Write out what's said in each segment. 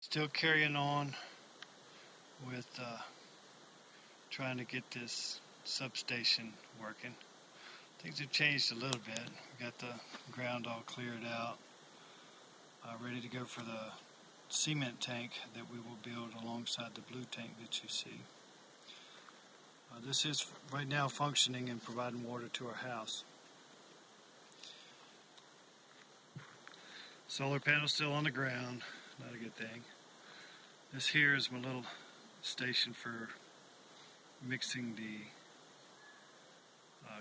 Still carrying on with trying to get this substation working. Things have changed a little bit. We got the ground all cleared out, ready to go for the cement tank that we will build alongside the blue tank that you see. This is right now functioning and providing water to our house. Solar panel still on the ground, not a good thing. This here is my little station for mixing the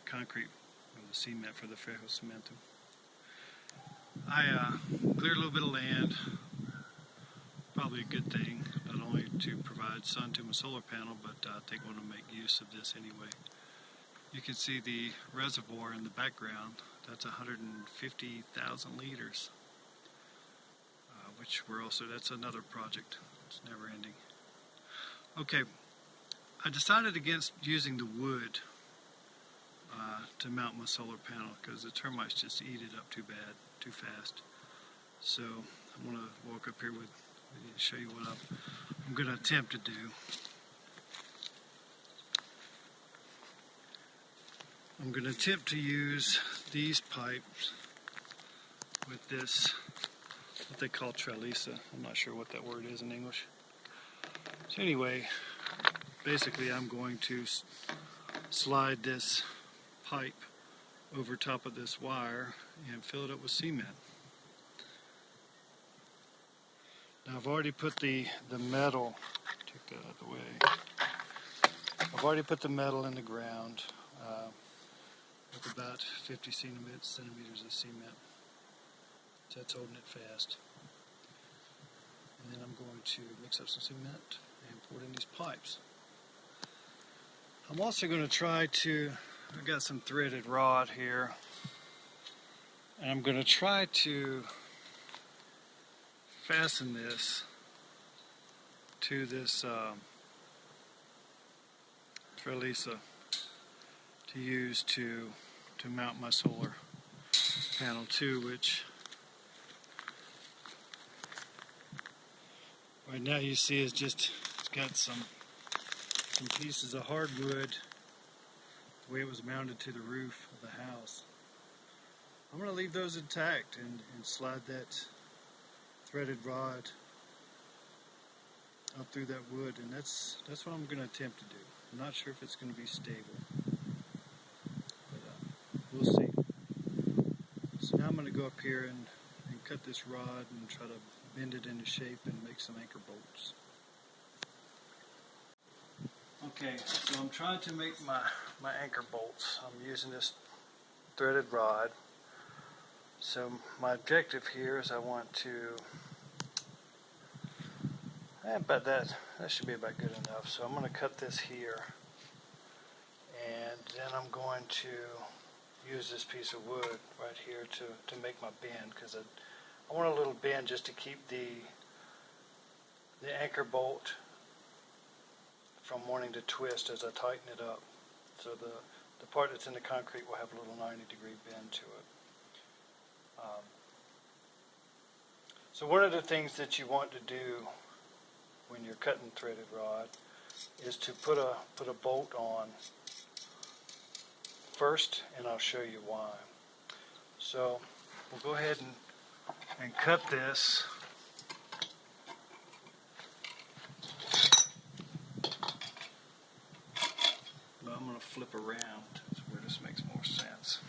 concrete with the cement for the Ferro Cementum. I cleared a little bit of land, probably a good thing, not only to provide sun to my solar panel, but I think I want to make use of this anyway. You can see the reservoir in the background. That's 150,000 liters, which that's another project. It's never ending. Okay, I decided against using the wood to mount my solar panel because the termites just eat it up too fast. So I'm going to walk up here with show you what I'm going to attempt to do. I'm going to attempt to use these pipes with this, what they call trelisa. I'm not sure what that word is in English. So anyway, basically I'm going to slide this pipe over top of this wire and fill it up with cement. Now I've already put the metal, take that out of the way. I've already put the metal in the ground with about 50 centimeters of cement. So that's holding it fast. And then I'm going to mix up some cement and pour it in these pipes. I'm also going to try to, I've got some threaded rod here, and I'm going to try to fasten this to this trelisa to use to mount my solar panel to, which right now you see is just, it's got some pieces of hardwood the way it was mounted to the roof of the house. I'm going to leave those intact and slide that threaded rod up through that wood, and that's what I'm going to attempt to do. I'm not sure if it's going to be stable, but we'll see. So now I'm going to go up here and cut this rod and try to bend it into shape and make some anchor bolts. Okay, so I'm trying to make my anchor bolts. I'm using this threaded rod. So my objective here is I want to, about that should be about good enough. So I'm going to cut this here, and then I'm going to use this piece of wood right here to make my bend, because I want a little bend just to keep the anchor bolt from wanting to twist as I tighten it up. So the part that's in the concrete will have a little 90-degree bend to it. So one of the things that you want to do when you're cutting threaded rod is to put a bolt on first, and I'll show you why. So we'll go ahead and cut this. But I'm going to flip around where this makes more sense.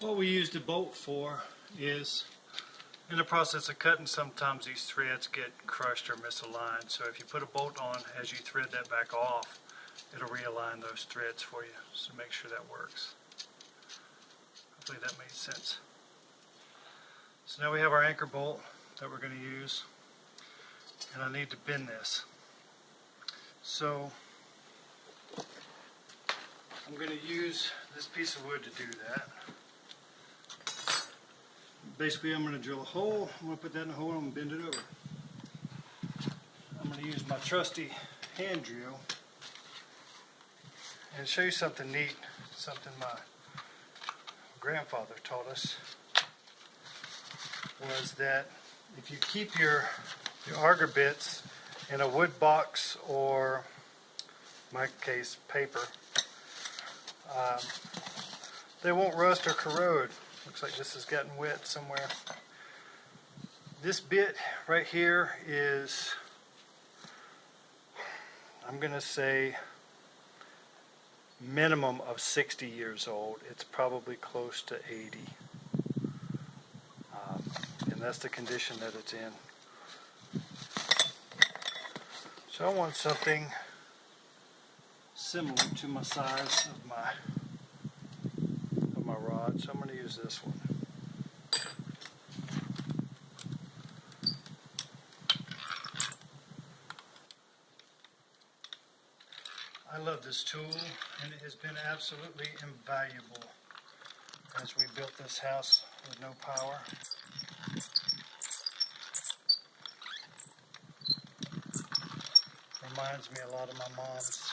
What we use the bolt for is In the process of cutting, sometimes these threads get crushed or misaligned. So if you put a bolt on as you thread that back off, it'll realign those threads for you. So make sure that works. Hopefully that made sense. So now we have our anchor bolt that we're going to use. And I need to bend this. So I'm going to use this piece of wood to do that. Basically, I'm going to drill a hole. I'm going to put that in the hole and I'm going to bend it over. I'm going to use my trusty hand drill and show you something neat, something my grandfather taught us, was that if you keep your auger bits in a wood box or, in my case, paper, they won't rust or corrode. Looks like this has gotten wet somewhere. This bit right here is, I'm going to say, minimum of 60 years old. It's probably close to 80. And that's the condition that it's in. So I want something similar to my size of my rod, so I'm going to use this one. I love this tool, and it has been absolutely invaluable as we built this house with no power. Reminds me a lot of my mom's.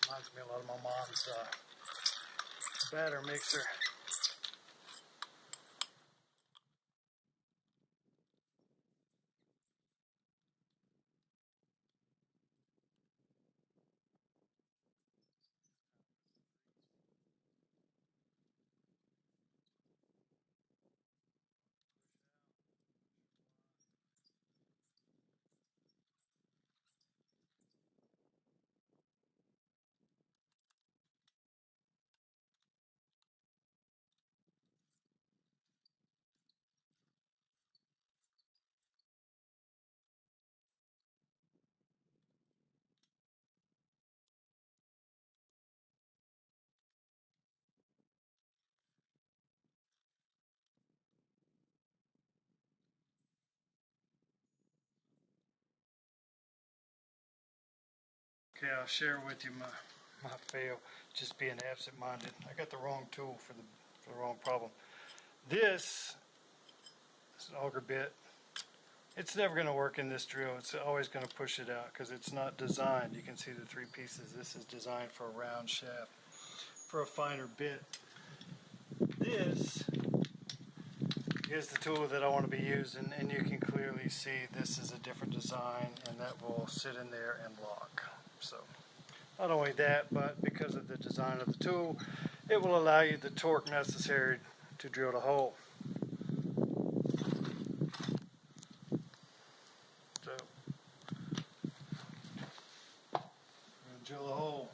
Reminds me a lot of my mom's batter mixer. Okay, I'll share with you my fail, just being absent-minded. I got the wrong tool for the wrong problem. This is an auger bit. It's never going to work in this drill. It's always going to push it out because it's not designed. You can see the three pieces. This is designed for a round shaft, for a finer bit. This is the tool that I want to be using, and you can clearly see this is a different design, and that will sit in there and lock. So not only that, but because of the design of the tool, it will allow you the torque necessary to drill the hole. So I'm going to drill a hole.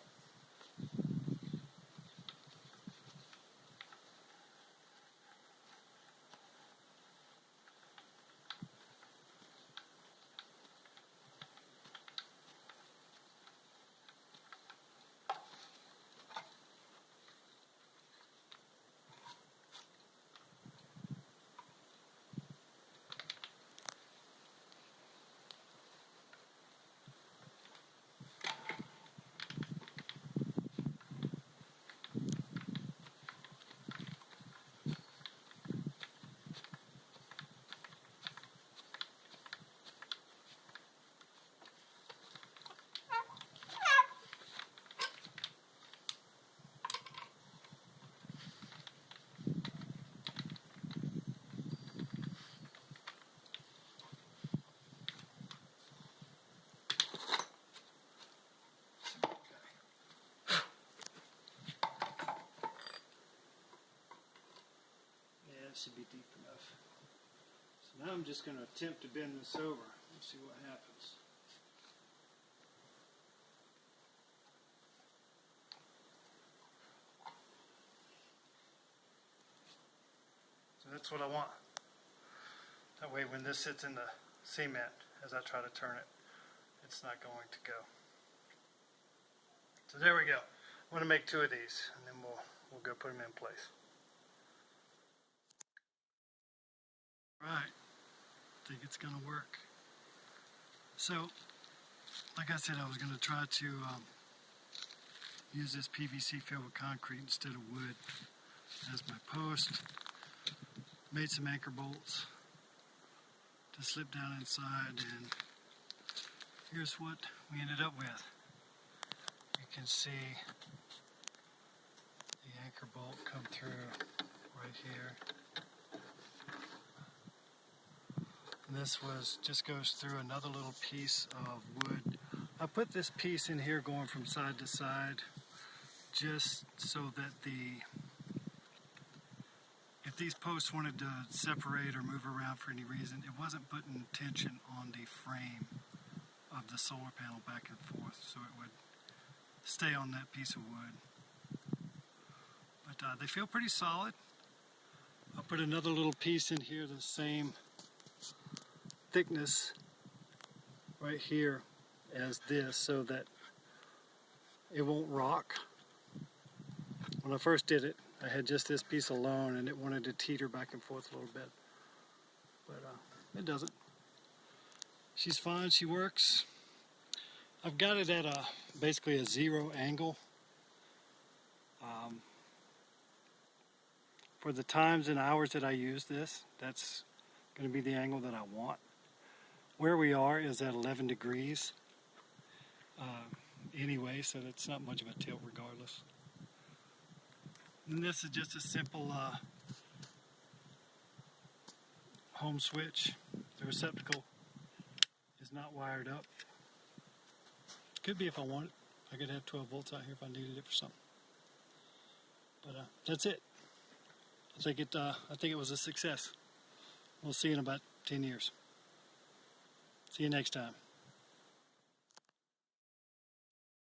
Should be deep enough. So now I'm just going to attempt to bend this over. Let's see what happens. That's what I want. That way when this sits in the cement, as I try to turn it, it's not going to go. So there we go. I'm going to make 2 of these, and then we'll go put them in place. Right. I think it's going to work. So, like I said, I was going to try to use this PVC filled with concrete instead of wood as my post. Made some anchor bolts to slip down inside, and here's what we ended up with. You can see the anchor bolt come through right here. And this just goes through another little piece of wood. I put this piece in here going from side to side just so that if these posts wanted to separate or move around for any reason, it wasn't putting tension on the frame of the solar panel back and forth, so it would stay on that piece of wood. But they feel pretty solid. I'll put another little piece in here the same thickness right here as this so that it won't rock. When I first did it, I had just this piece alone and it wanted to teeter back and forth a little bit, but it doesn't. She's fine, she works. I've got it at basically a 0 angle. For the times and hours that I use this, that's going to be the angle that I want. Where we are is at 11 degrees anyway, so it's not much of a tilt regardless. And this is just a simple home switch. The receptacle is not wired up. Could be if I wanted. I could have 12 volts out here if I needed it for something. But that's it. I think it was a success. We'll see in about 10 years. See you next time.